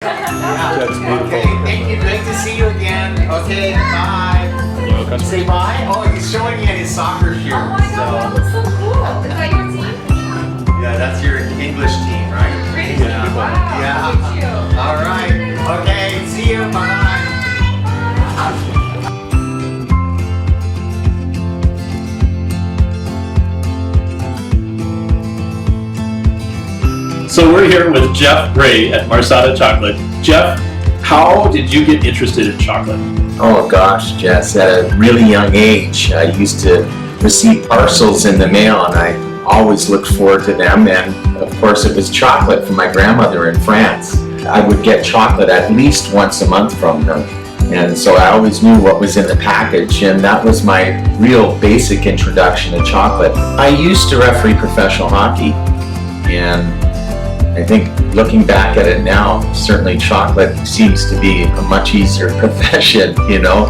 Yeah. That's beautiful. Okay, thank you. Great to see you again. Okay, bye. You're welcome. Say bye. Oh, he's showing me his soccer shirt. Oh my god, that looks so cool. Is that your team? Yeah, that's your English team, right? Great. Yeah. Wow. Yeah. Thank you. All right. Okay, see you. Bye. So we're here with Jeff Gray at Marsatta Chocolate. Jeff, how did you get interested in chocolate? Oh gosh, Jess, at a really young age, I used to receive parcels in the mail and I always looked forward to them, and of course it was chocolate from my grandmother in France. I would get chocolate at least once a month from her, and so I always knew what was in the package, and that was my real basic introduction to chocolate. I used to referee professional hockey, and I think looking back at it now, certainly chocolate seems to be a much easier profession, you know.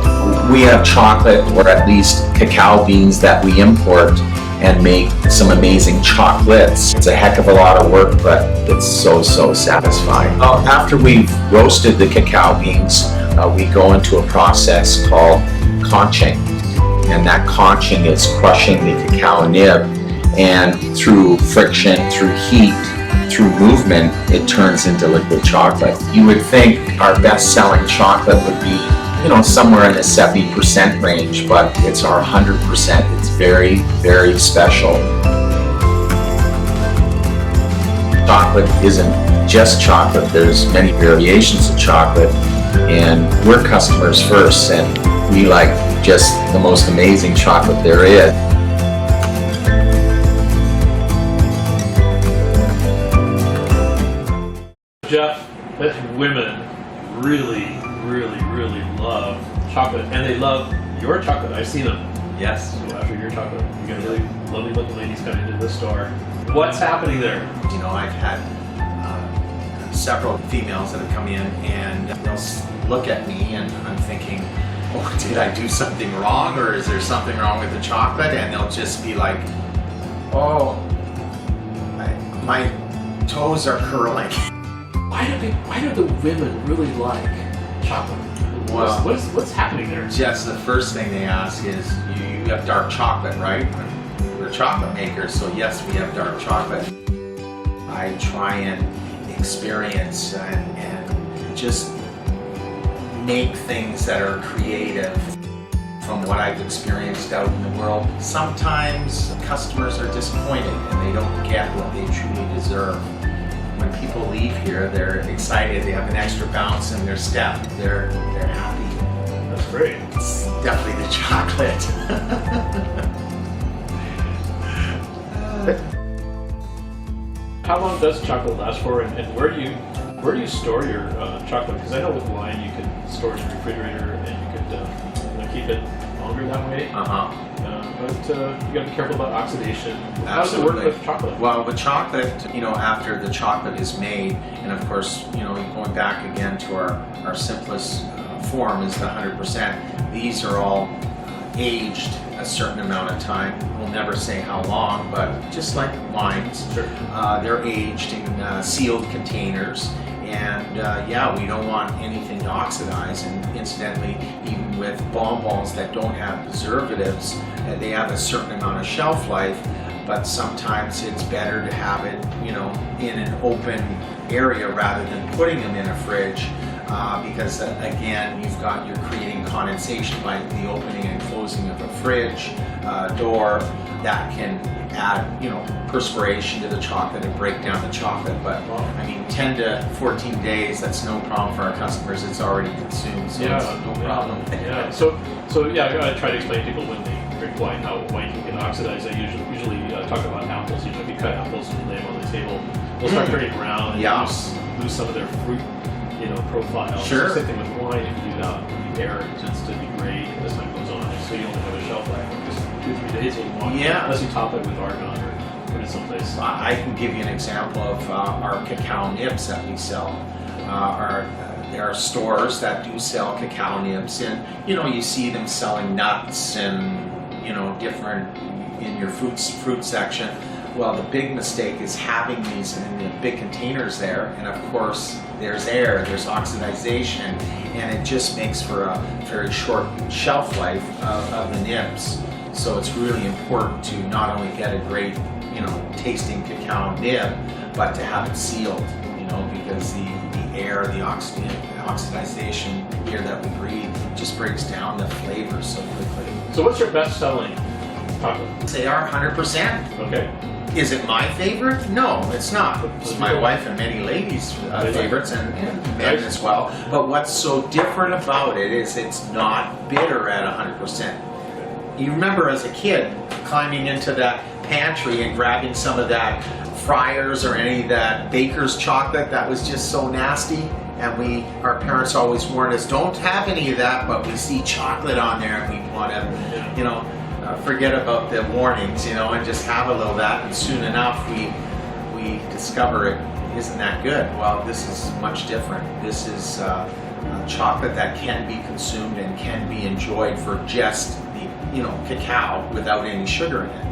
We have chocolate, or at least cacao beans that we import and make some amazing chocolates. It's a heck of a lot of work, but it's so satisfying. After we've roasted the cacao beans, we go into a process called conching. And that conching is crushing the cacao nib, and through friction, through heat, through movement, it turns into liquid chocolate. You would think our best-selling chocolate would be, you know, somewhere in the 70% range, but it's our 100%. It's very special. Chocolate isn't just chocolate. There's many variations of chocolate, and we're customers first, and we like just the most amazing chocolate there is. Jeff, women really love chocolate, and they love your chocolate. I've seen them. Yes. So after your chocolate, you got really lovely looking ladies coming into the store. What's happening there? You know, I've had several females that have come in and they'll look at me and I'm thinking, oh, did I do something wrong, or is there something wrong with the chocolate? And they'll just be like, oh, my toes are curling. Why do the women really like chocolate? Well, What's happening there? Jess, the first thing they ask is, you have dark chocolate, right? We're chocolate makers, so yes, we have dark chocolate. I try and experience and just make things that are creative from what I've experienced out in the world. Sometimes customers are disappointed and they don't get what they truly deserve. When people leave here, they're excited, they have an extra bounce in their step, they're happy. That's great. It's definitely the chocolate. How long does chocolate last for, and where do you store your chocolate? Because I know with wine you can store it in the refrigerator and you could keep it longer that way. But you got to be careful about oxidation. How does it work with chocolate? Well, with chocolate, you know, after the chocolate is made, and of course, you know, going back again to our simplest form is the 100%. These are all aged a certain amount of time. We'll never say how long, but just like wines, Sure. They're aged in sealed containers. And yeah, we don't want anything to oxidize. And incidentally, even with bonbons that don't have preservatives, they have a certain amount of shelf life, but sometimes it's better to have it, you know, in an open area rather than putting them in a fridge, because again, you're creating condensation by the opening and closing of a fridge door that can add, you know, perspiration to the chocolate and break down the chocolate. But I mean, 10 to 14 days, that's no problem for our customers. It's already consumed, so it's no problem. Yeah. So yeah, I try to explain to people when they drink wine how wine can get oxidized. I usually talk about apples. You know, if you cut apples and lay them on the table, they'll start turning brown and lose some of their fruit, you know, profile. Sure. Same thing with wine. If you do that, the air tends to degrade as time goes on, so you only have a shelf life of just 2-3 days with wine. Yeah. Unless you top it with argon or put it someplace. I can give you an example of our cacao nibs that we sell. There are stores that do sell cacao nibs, and you know, you see them selling nuts and, you know, different in your fruit section. Well, the big mistake is having these in the big containers there, and of course there's air, there's oxidization, and it just makes for a very short shelf life of the nibs. So it's really important to not only get a great, tasting cacao nib, but to have it sealed, because the air, the oxidization air that we breathe just breaks down the flavors so quickly. So what's your best selling chocolate? They are 100%. Okay. Is it my favorite? No, it's not. It's my wife and many ladies' favorites, and men as well. But what's so different about it is it's not bitter at 100%. You remember as a kid climbing into that pantry and grabbing some of that Friars or any of that baker's chocolate that was just so nasty, and our parents always warned us, don't have any of that, but we see chocolate on there and we want to, forget about the warnings, and just have a little of that, and soon enough we discover it isn't that good. Well, this is much different. This is chocolate that can be consumed and can be enjoyed for just the cacao without any sugar in it.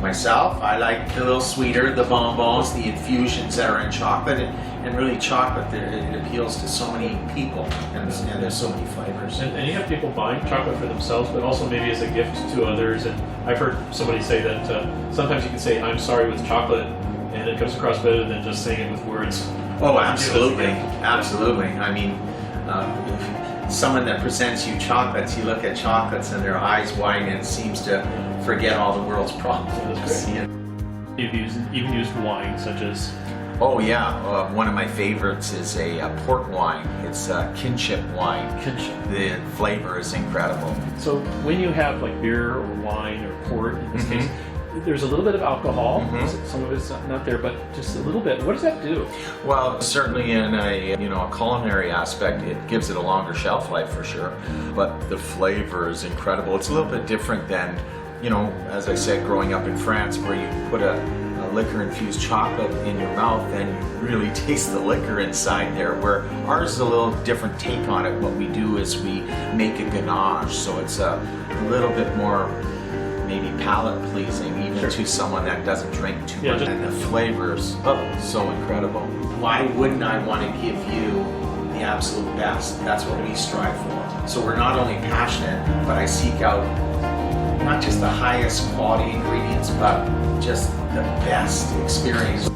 Myself, I like a little sweeter, the bonbons, the infusions that are in chocolate, and really chocolate, it appeals to so many people, and there's so many flavors. And you have people buying chocolate for themselves, but also maybe as a gift to others. And I've heard somebody say that sometimes you can say "I'm sorry" with chocolate, and it comes across better than just saying it with words. Oh, absolutely, absolutely. I mean, someone that presents you chocolates, you look at chocolates and their eyes widen, and it seems to forget all the world's problems. You've even used wine, such as... Oh yeah, one of my favorites is a port wine. It's kinship wine. Kinship. The flavor is incredible. So when you have like beer or wine or port, in this case, there's a little bit of alcohol. Some of it's not there, but just a little bit. What does that do? Well, certainly in a culinary aspect, it gives it a longer shelf life for sure. But the flavor is incredible. It's a little bit different than, as I said, growing up in France, where you put a liquor-infused chocolate in your mouth and you really taste the liquor inside there, where ours is a little different take on it. What we do is we make a ganache, so it's a little bit more maybe palate pleasing even to someone that doesn't drink too much. And the flavors, so incredible. Why wouldn't I want to give you the absolute best? That's what we strive for. So we're not only passionate, but I seek out not just the highest quality ingredients, but just the best experience.